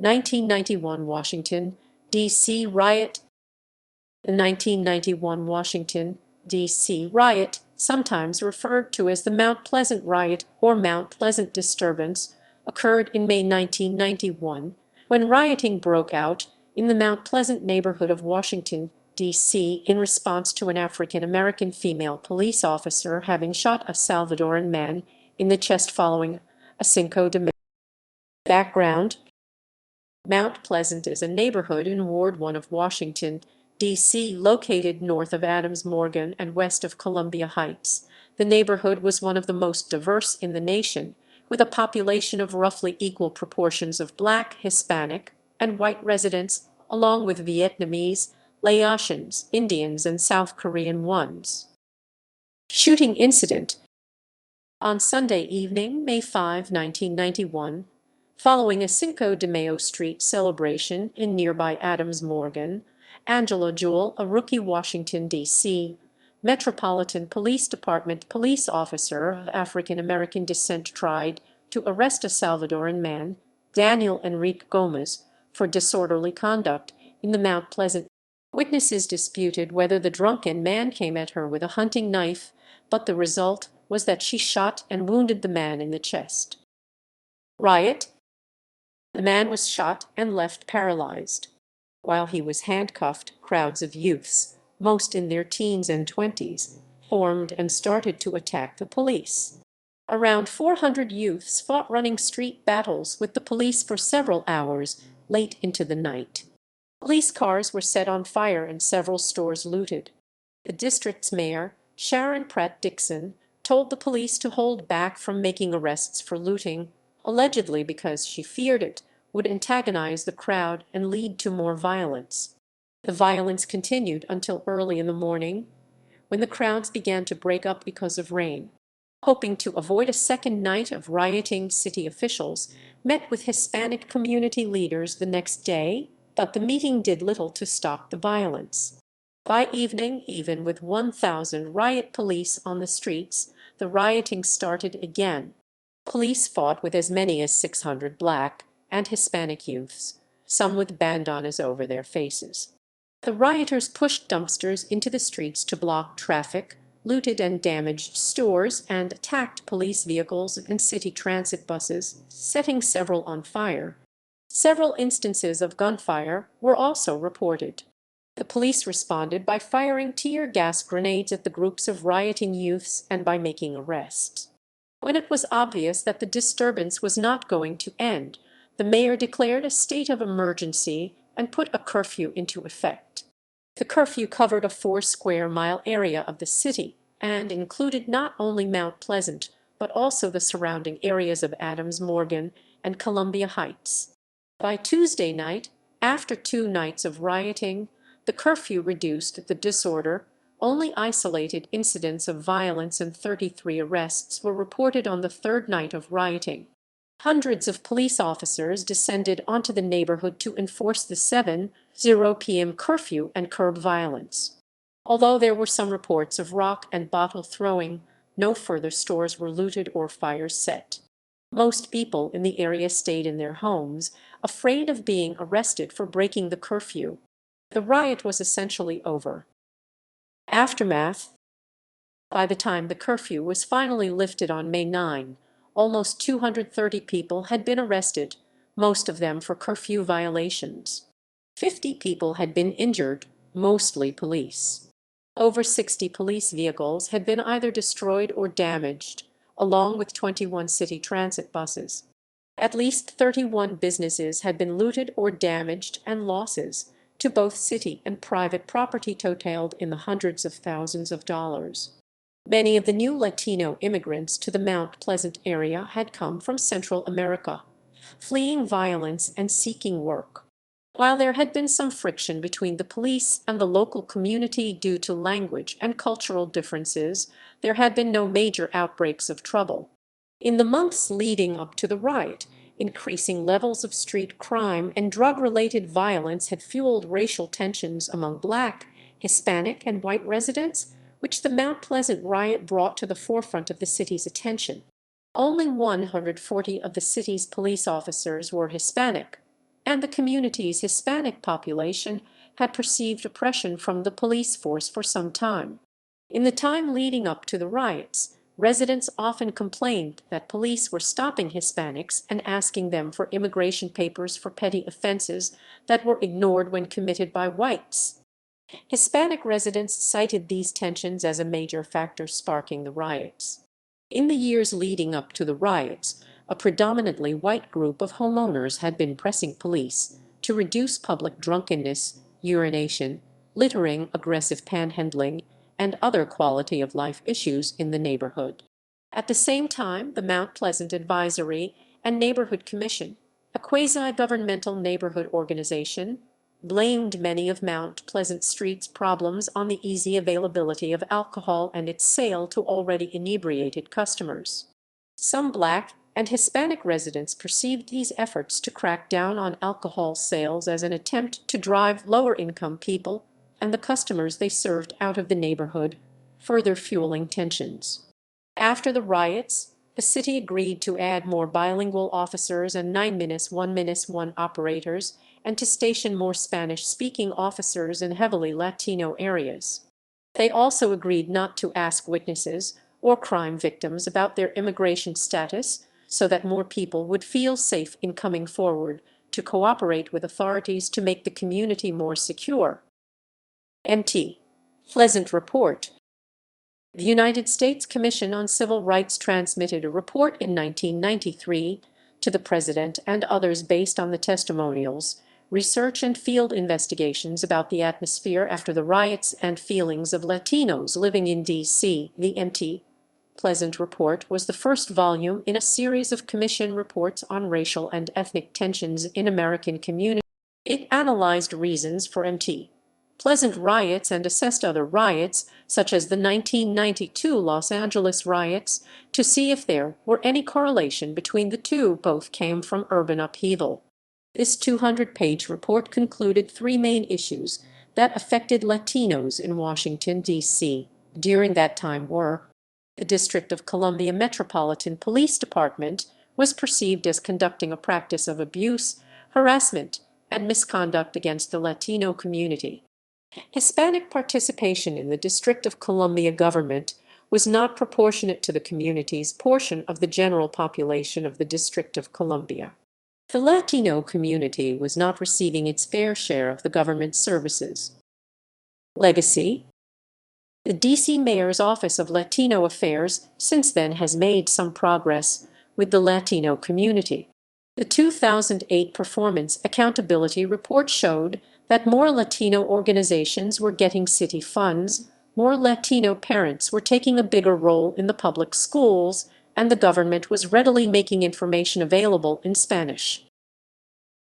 1991 Washington, D.C. riot. The 1991 Washington, D.C. riot, sometimes referred to as the Mount Pleasant riot or Mount Pleasant Disturbance, occurred in May 1991 when rioting broke out in the Mount Pleasant neighborhood of Washington, D.C. in response to an African-American female police officer having shot a Salvadoran man in the chest following a Cinco de Mayo. Background: Mount Pleasant is a neighborhood in Ward 1 of Washington, D.C., located north of Adams Morgan and west of Columbia Heights. The neighborhood was one of the most diverse in the nation, with a population of roughly equal proportions of Black, Hispanic, and white residents, along with Vietnamese, Laotians, Indians, and South Korean ones. Shooting incident. On Sunday evening, May 5, 1991, following a Cinco de Mayo street celebration in nearby Adams Morgan, Angela Jewell, a rookie Washington, D.C. Metropolitan Police Department police officer of African-American descent, tried to arrest a Salvadoran man, Daniel Enrique Gomez, for disorderly conduct in the Mount Pleasant. Witnesses disputed whether the drunken man came at her with a hunting knife, but the result was that she shot and wounded the man in the chest. Riot. The man was shot and left paralyzed. While he was handcuffed, crowds of youths, most in their teens and 20s, formed and started to attack the police. Around 400 youths fought running street battles with the police for several hours late into the night. Police cars were set on fire and several stores looted. The district's mayor, Sharon Pratt Dixon, told the police to hold back from making arrests for looting, allegedly because she feared it would antagonize the crowd and lead to more violence. The violence continued until early in the morning, when the crowds began to break up because of rain. Hoping to avoid a second night of rioting, city officials met with Hispanic community leaders the next day, but the meeting did little to stop the violence. By evening, even with 1,000 riot police on the streets, the rioting started again. Police fought with as many as 600 Black and Hispanic youths, some with bandanas over their faces. The rioters pushed dumpsters into the streets to block traffic, looted and damaged stores, and attacked police vehicles and city transit buses, setting several on fire. Several instances of gunfire were also reported. The police responded by firing tear gas grenades at the groups of rioting youths and by making arrests. When it was obvious that the disturbance was not going to end, the mayor declared a state of emergency and put a curfew into effect. The curfew covered a 4-square-mile area of the city and included not only Mount Pleasant, but also the surrounding areas of Adams Morgan and Columbia Heights. By Tuesday night, after 2 nights of rioting, the curfew reduced the disorder. Only isolated incidents of violence and 33 arrests were reported on the 3rd night of rioting. Hundreds of police officers descended onto the neighborhood to enforce the 7:00 p.m. curfew and curb violence. Although there were some reports of rock and bottle throwing, no further stores were looted or fires set. Most people in the area stayed in their homes, afraid of being arrested for breaking the curfew. The riot was essentially over. Aftermath. By the time the curfew was finally lifted on May 9, almost 230 people had been arrested, most of them for curfew violations. 50 people had been injured, mostly police. Over 60 police vehicles had been either destroyed or damaged, along with 21 city transit buses. At least 31 businesses had been looted or damaged, and losses to both city and private property totaled in the hundreds of thousands of dollars. Many of the new Latino immigrants to the Mount Pleasant area had come from Central America, fleeing violence and seeking work. While there had been some friction between the police and the local community due to language and cultural differences, there had been no major outbreaks of trouble. In the months leading up to the riot, increasing levels of street crime and drug-related violence had fueled racial tensions among Black, Hispanic, and white residents, which the Mount Pleasant riot brought to the forefront of the city's attention. Only 140 of the city's police officers were Hispanic, and the community's Hispanic population had perceived oppression from the police force for some time. In the time leading up to the riots, residents often complained that police were stopping Hispanics and asking them for immigration papers for petty offenses that were ignored when committed by whites. Hispanic residents cited these tensions as a major factor sparking the riots. In the years leading up to the riots, a predominantly white group of homeowners had been pressing police to reduce public drunkenness, urination, littering, aggressive panhandling, and other quality of life issues in the neighborhood. At the same time, the Mount Pleasant Advisory and Neighborhood Commission, a quasi-governmental neighborhood organization, blamed many of Mount Pleasant Street's problems on the easy availability of alcohol and its sale to already inebriated customers. Some Black and Hispanic residents perceived these efforts to crack down on alcohol sales as an attempt to drive lower-income people and the customers they served out of the neighborhood, further fueling tensions. After the riots, the city agreed to add more bilingual officers and 9-1-1 operators and to station more Spanish-speaking officers in heavily Latino areas. They also agreed not to ask witnesses or crime victims about their immigration status so that more people would feel safe in coming forward to cooperate with authorities to make the community more secure. Mt. Pleasant Report. The United States Commission on Civil Rights transmitted a report in 1993 to the President and others based on the testimonials, research, and field investigations about the atmosphere after the riots and feelings of Latinos living in D.C. The Mt. Pleasant Report was the first volume in a series of commission reports on racial and ethnic tensions in American communities. It analyzed reasons for Mt. Pleasant riots and assessed other riots, such as the 1992 Los Angeles riots, to see if there were any correlation between the two. Both came from urban upheaval. This 200-page report concluded three main issues that affected Latinos in Washington, D.C. during that time were: the District of Columbia Metropolitan Police Department was perceived as conducting a practice of abuse, harassment, and misconduct against the Latino community. Hispanic participation in the District of Columbia government was not proportionate to the community's portion of the general population of the District of Columbia. The Latino community was not receiving its fair share of the government services. Legacy. The D.C. Mayor's Office of Latino Affairs since then has made some progress with the Latino community. The 2008 Performance Accountability Report showed that more Latino organizations were getting city funds, more Latino parents were taking a bigger role in the public schools, and the government was readily making information available in Spanish.